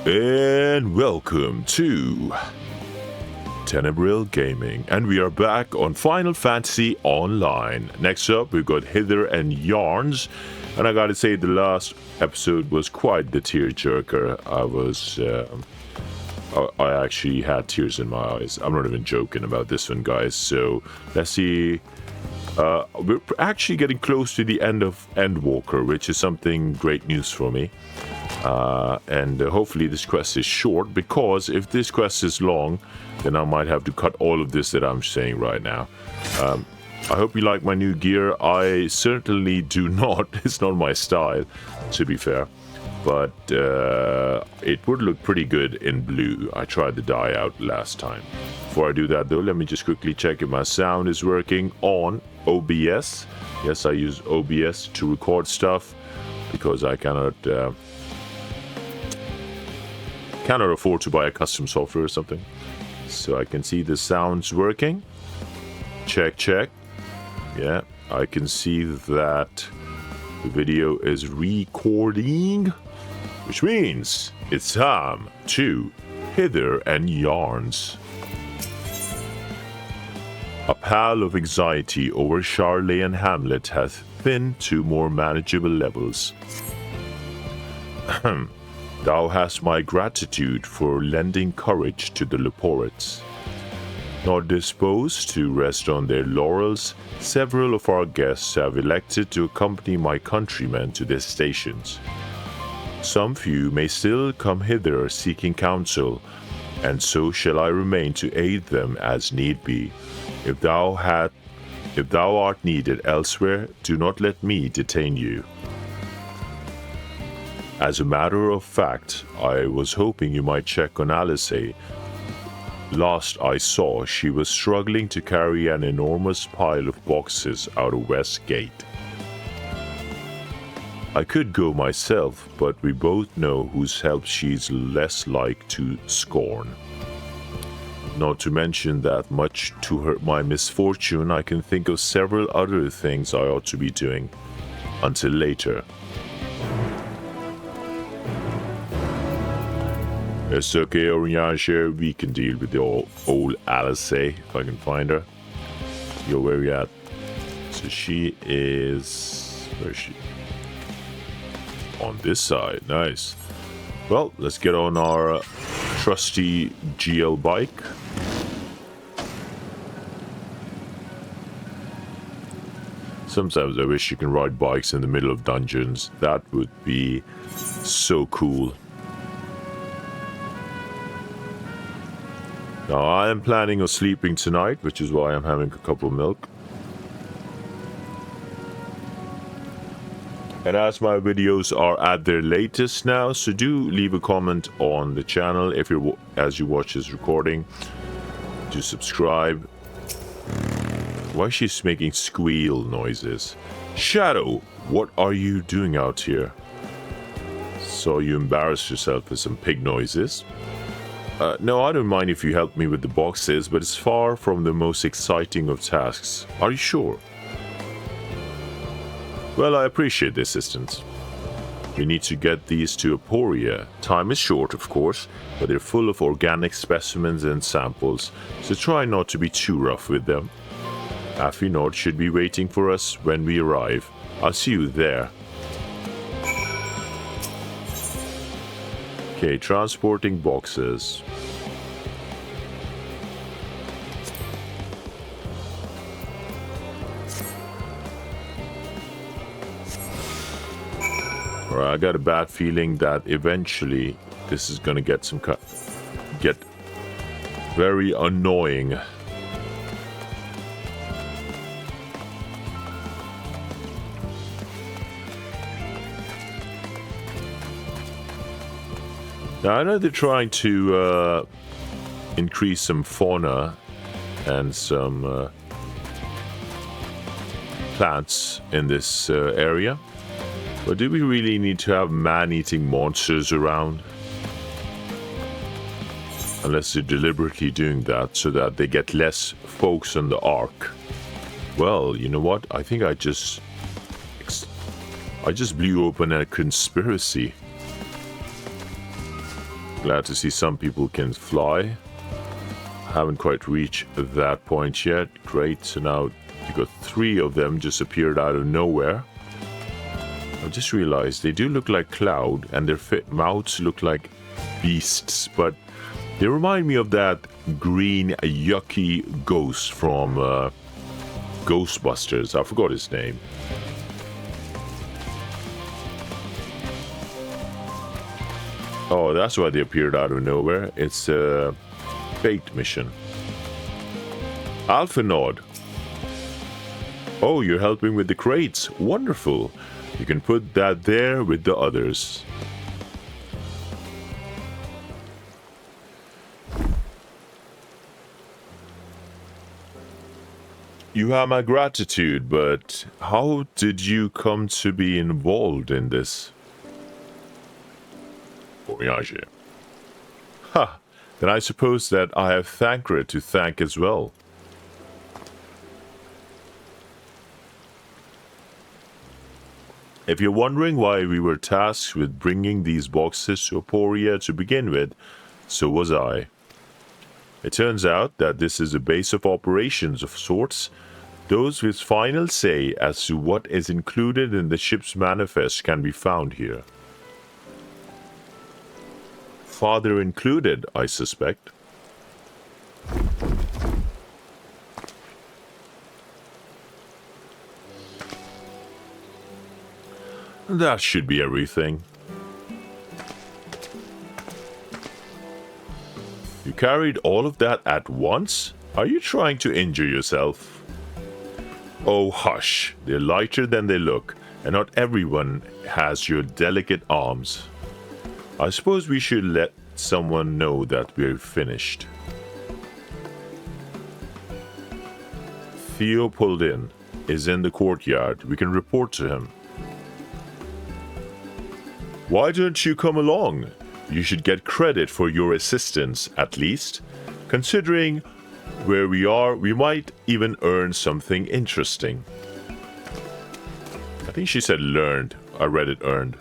And welcome to Tenebril Gaming, and we are back on Final Fantasy Online. Next up, we've got Hither and Yarns, and I gotta say, the last episode was quite the tearjerker. I actually had tears in my eyes. I'm not even joking about this one, guys. So let's see. We're actually getting close to the end of Endwalker, which is something great news for me. And hopefully this quest is short, because if this quest is long, then I might have to cut all of this that I'm saying right now. I hope you like my new gear. I certainly do not. It's not my style, to be fair. But it would look pretty good in blue. I tried the dye out last time. Before I do that, though, let me just quickly check if my sound is working on OBS. Yes, I use OBS to record stuff, because I cannot afford to buy a custom software or something. So I can see the sound's working. Check. Yeah, I can see that the video is recording, which means it's time to Hither and Yarns. A pall of anxiety over Sharlayan Hamlet hath thinned to more manageable levels. Thou hast my gratitude for lending courage to the Leporets. Not disposed to rest on their laurels, several of our guests have elected to accompany my countrymen to their stations. Some few may still come hither seeking counsel, and so shall I remain to aid them as need be. If thou art needed elsewhere, do not let me detain you. As a matter of fact, I was hoping you might check on Alice. Last I saw, she was struggling to carry an enormous pile of boxes out of West Gate. I could go myself, but we both know whose help she's less like to scorn. Not to mention that, much to my misfortune, I can think of several other things I ought to be doing. Until later. It's okay, Orianshire. We can deal with the old Alice, if I can find her. Yo, where we at? So she is... Where is she? On this side. Nice. Well, let's get on our trusty GL bike. Sometimes I wish you can ride bikes in the middle of dungeons. That would be so cool. Now, I am planning on sleeping tonight, which is why I'm having a cup of milk. And as my videos are at their latest now, so do leave a comment on the channel if you're as you watch this recording. Do subscribe. Why is she making squeal noises? Shadow, what are you doing out here? Saw you embarrass yourself with some pig noises. No, I don't mind if you help me with the boxes, but it's far from the most exciting of tasks. Are you sure? Well, I appreciate the assistance. We need to get these to Aporia. Time is short, of course, but they're full of organic specimens and samples, so try not to be too rough with them. Afinord should be waiting for us when we arrive. I'll see you there. Okay, transporting boxes. Alright, I got a bad feeling that eventually this is gonna get very annoying. Now, I know they're trying to increase some fauna and some plants in this area, but do we really need to have man-eating monsters around? Unless they're deliberately doing that so that they get less folks on the Ark. Well, you know what? I think I just blew open a conspiracy. Glad to see some people can fly. Haven't quite reached that point yet. Great, so now you got 3 of them just appeared out of nowhere. I just realized they do look like cloud and their mouths look like beasts, but they remind me of that green yucky ghost from Ghostbusters. I forgot his name. Oh, that's why they appeared out of nowhere. It's a bait mission. Alphanod. Oh, you're helping with the crates. Wonderful. You can put that there with the others. You have my gratitude, but how did you come to be involved in this? Voyage. Ha! Then I suppose that I have Thancred to thank as well. If you're wondering why we were tasked with bringing these boxes to Aporia to begin with, so was I. It turns out that this is a base of operations of sorts. Those with final say as to what is included in the ship's manifest can be found here. Father included, I suspect. That should be everything. You carried all of that at once? Are you trying to injure yourself? Oh, hush. They're lighter than they look, and not everyone has your delicate arms. I suppose we should let someone know that we're finished. Theo pulled in. Is in the courtyard. We can report to him. Why don't you come along? You should get credit for your assistance, at least. Considering where we are, we might even earn something interesting. I think she said learned. I read it earned.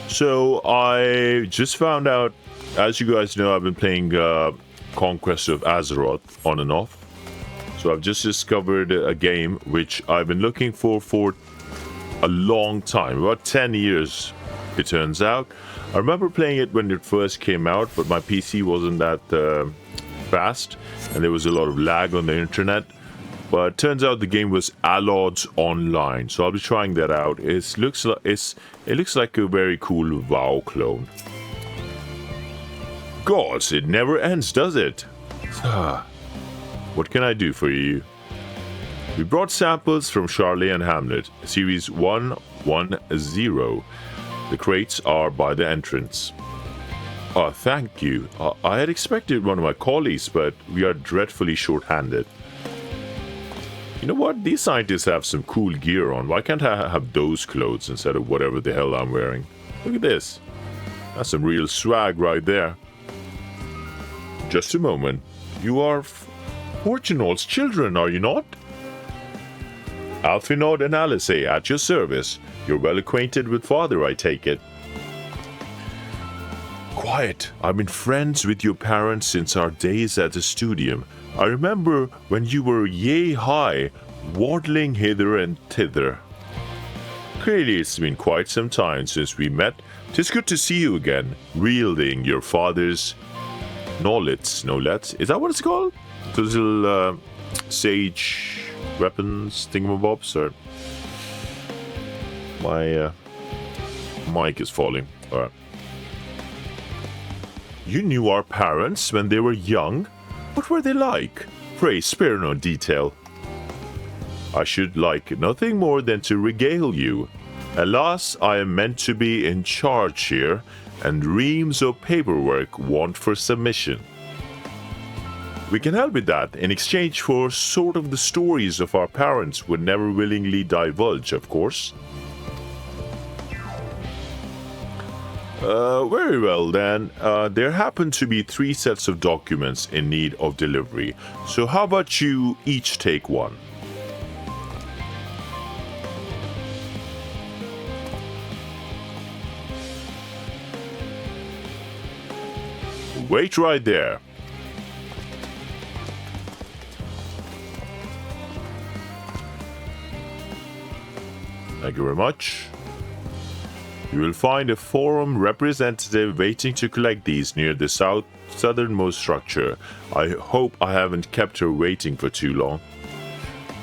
So I just found out, as you guys know, I've been playing Conquest of Azeroth on and off. So I've just discovered a game which I've been looking for a long time, about 10 years it turns out. I remember playing it when it first came out, but my PC wasn't that fast and there was a lot of lag on the internet. But it turns out the game was Allods Online, so I'll be trying that out. It looks like a very cool WoW clone. Gods, it never ends, does it? What can I do for you? We brought samples from Sharlayan Hamlet, Series 110. The crates are by the entrance. Oh, thank you. I had expected one of my colleagues, but we are dreadfully short-handed. You know what? These scientists have some cool gear on. Why can't I have those clothes instead of whatever the hell I'm wearing? Look at this. That's some real swag right there. Just a moment. You are Fortunol's children, are you not? Alphinod and Alice at your service. You're well acquainted with father, I take it. Quiet. I've been friends with your parents since our days at the studium. I remember when you were yay high, waddling hither and thither. Clearly it's been quite some time since we met. 'Tis good to see you again, wielding your father's knowledge, no less. Is that what it's called? Those little sage weapons, thingamabobs, or... My mic is falling. Alright. You knew our parents when they were young? What were they like? Pray spare no detail. I should like nothing more than to regale you. Alas, I am meant to be in charge here, and reams of paperwork want for submission. We can help with that in exchange for sort of the stories of our parents would never willingly divulge, of course. Very well then. There happen to be 3 sets of documents in need of delivery. So how about you each take one? Wait right there. Thank you very much. You will find a forum representative waiting to collect these near the southernmost structure. I hope I haven't kept her waiting for too long.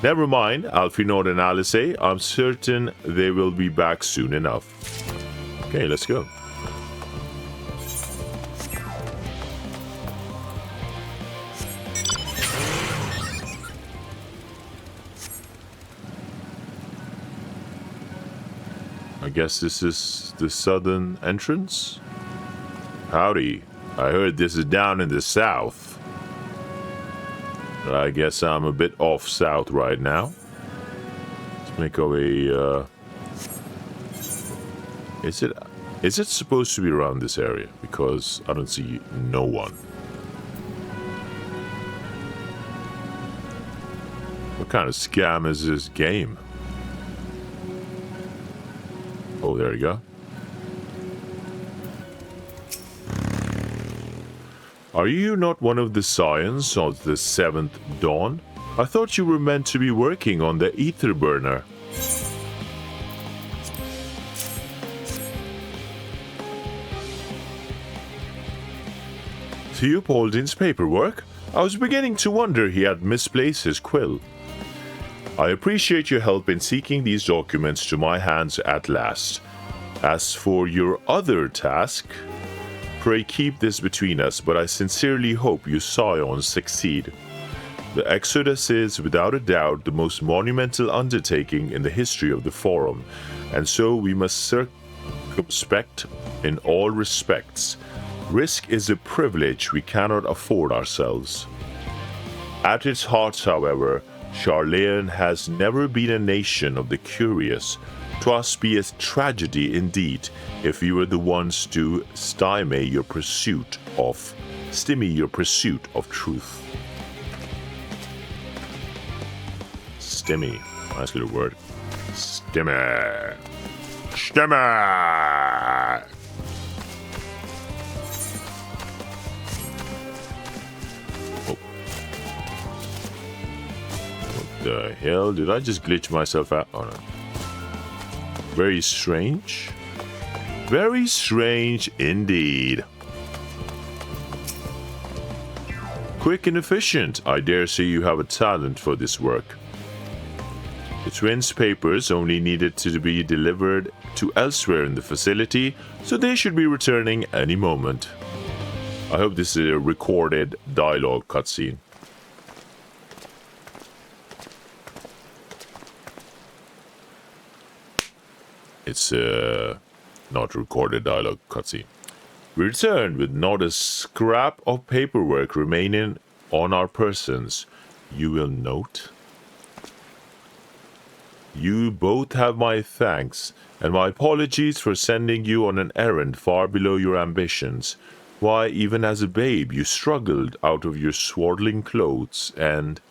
Never mind, Alphinaud and Alice. I'm certain they will be back soon enough. Okay, let's go. I guess this is the southern entrance? Howdy. I heard this is down in the south. I guess I'm a bit off south right now. Let's make our way, Is it supposed to be around this area? Because I don't see no one. What kind of scam is this game? Oh, there you go. Are you not one of the scions of the 7th Dawn? I thought you were meant to be working on the ether burner. Theopoldin's paperwork? I was beginning to wonder he had misplaced his quill. I appreciate your help in seeking these documents to my hands at last. As for your other task, pray keep this between us, but I sincerely hope you scions succeed. The Exodus is, without a doubt, the most monumental undertaking in the history of the Forum, and so we must circumspect in all respects. Risk is a privilege we cannot afford ourselves. At its heart, however, Sharlayan has never been a nation of the curious. 'Twas be a tragedy indeed if we were the ones to stymie your pursuit of truth. Stymie, nice little word. Stymie. The hell? Did I just glitch myself out? Oh no. Very strange. Very strange indeed. Quick and efficient. I dare say you have a talent for this work. The twins' papers only needed to be delivered to elsewhere in the facility, so they should be returning any moment. I hope this is a recorded dialogue cutscene. It's not recorded dialogue cutscene. We return with not a scrap of paperwork remaining on our persons. You will note. You both have my thanks, and my apologies for sending you on an errand far below your ambitions. Why, even as a babe, you struggled out of your swaddling clothes, and...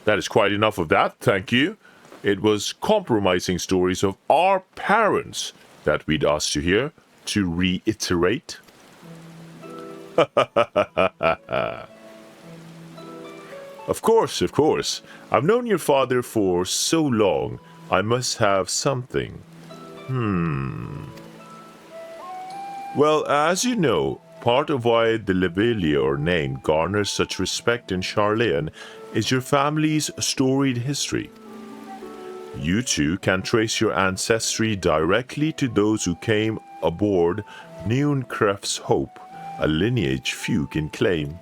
That is quite enough of that, thank you. It was compromising stories of our parents that we'd asked you here to reiterate. Of course. I've known your father for so long. I must have something. Well, as you know, part of why the Levelier name garners such respect in Sharlayan is your family's storied history. You two can trace your ancestry directly to those who came aboard Neuncref's Hope, a lineage few can claim.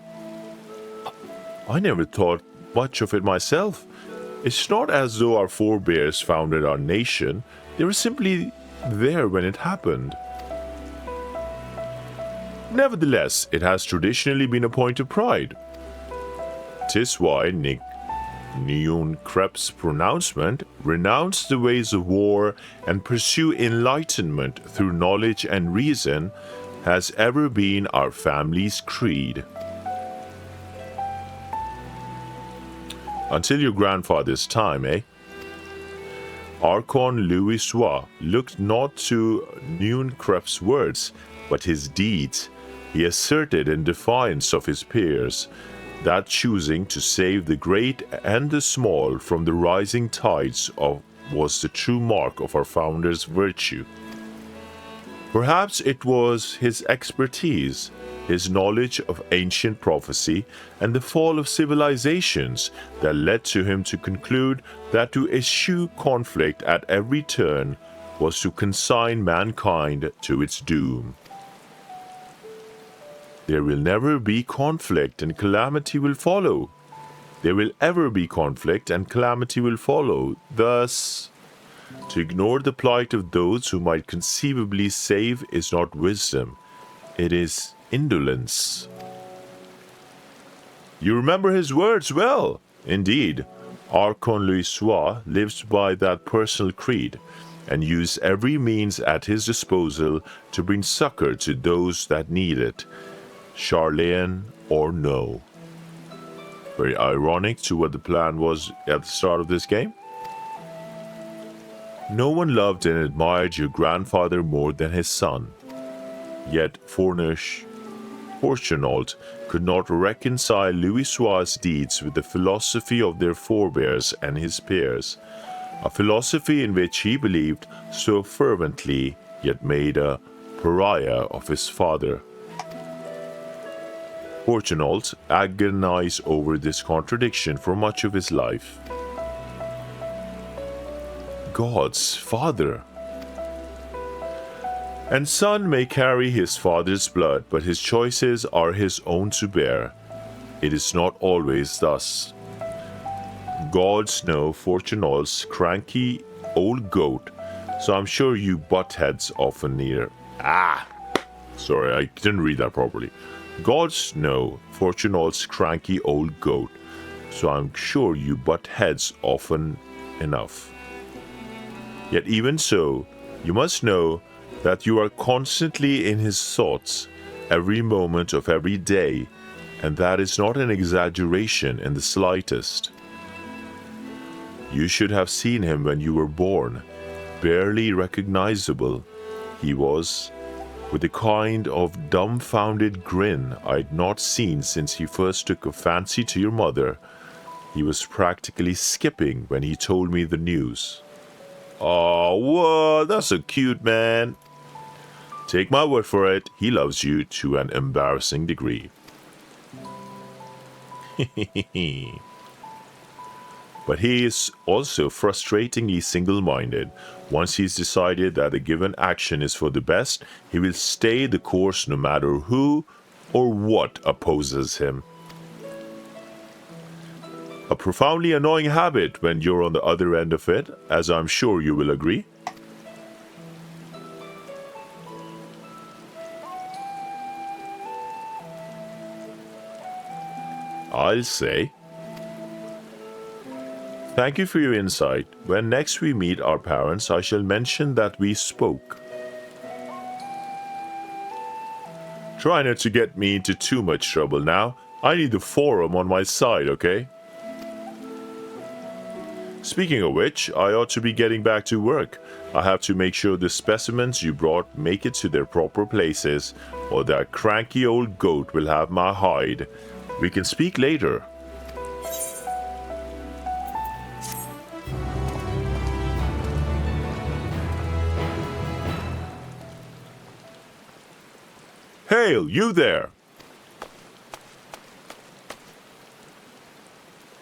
I never thought much of it myself. It's not as though our forebears founded our nation. They were simply there when it happened. Nevertheless, it has traditionally been a point of pride. 'Tis why Neon Krebs's pronouncement, renounce the ways of war and pursue enlightenment through knowledge and reason, has ever been our family's creed. Until your grandfather's time, eh? Archon Louis looked not to Neon Krebs's words, but his deeds. He asserted in defiance of his peers that choosing to save the great and the small from the rising tides was the true mark of our founder's virtue. Perhaps it was his expertise, his knowledge of ancient prophecy and the fall of civilizations that led to him to conclude that to eschew conflict at every turn was to consign mankind to its doom. There will never be conflict and calamity will follow. There will ever be conflict and calamity will follow. Thus, to ignore the plight of those who might conceivably save is not wisdom. It is indolence. You remember his words well. Indeed, Archon Louis lives by that personal creed and used every means at his disposal to bring succor to those that need it, Sharlayan or no. Very ironic to what the plan was at the start of this game. No one loved and admired your grandfather more than his son. Yet Fortunault could not reconcile Louis' deeds with the philosophy of their forebears and his peers, a philosophy in which he believed so fervently, yet made a pariah of his father. Fortunault agonized over this contradiction for much of his life. God's father. And son may carry his father's blood, but his choices are his own to bear. It is not always thus. Gods know Fortunault's cranky old goat, so I'm sure you butt heads often near. Sorry, I didn't read that properly. Gods know Fortunault's cranky old goat, so I'm sure you butt heads often enough. Yet even so, you must know that you are constantly in his thoughts, every moment of every day, and that is not an exaggeration in the slightest. You should have seen him when you were born, barely recognizable. He was, with a kind of dumbfounded grin I'd not seen since he first took a fancy to your mother. He was practically skipping when he told me the news. Oh, whoa, that's so cute, man. Take my word for it, he loves you to an embarrassing degree. But he is also frustratingly single-minded. Once he's decided that a given action is for the best, he will stay the course no matter who or what opposes him. A profoundly annoying habit when you're on the other end of it, as I'm sure you will agree. I'll say. Thank you for your insight. When next we meet our parents, I shall mention that we spoke. Try not to get me into too much trouble now. I need the forum on my side, okay? Speaking of which, I ought to be getting back to work. I have to make sure the specimens you brought make it to their proper places, or that cranky old goat will have my hide. We can speak later. Hail, you there!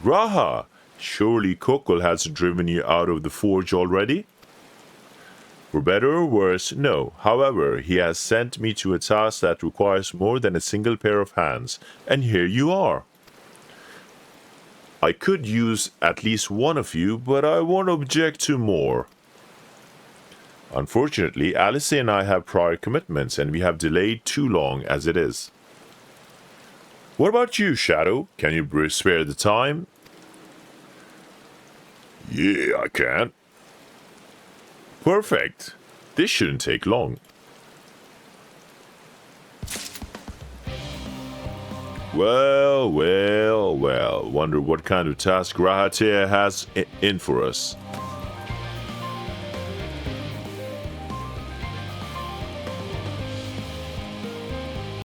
Raha, surely Kokol has driven you out of the forge already? For better or worse, no. However, he has sent me to a task that requires more than a single pair of hands, and here you are. I could use at least one of you, but I won't object to more. Unfortunately, Alice and I have prior commitments, and we have delayed too long as it is. What about you, Shadow? Can you spare the time? Yeah, I can. Perfect. This shouldn't take long. Well. Wonder what kind of task Rahatea has in for us.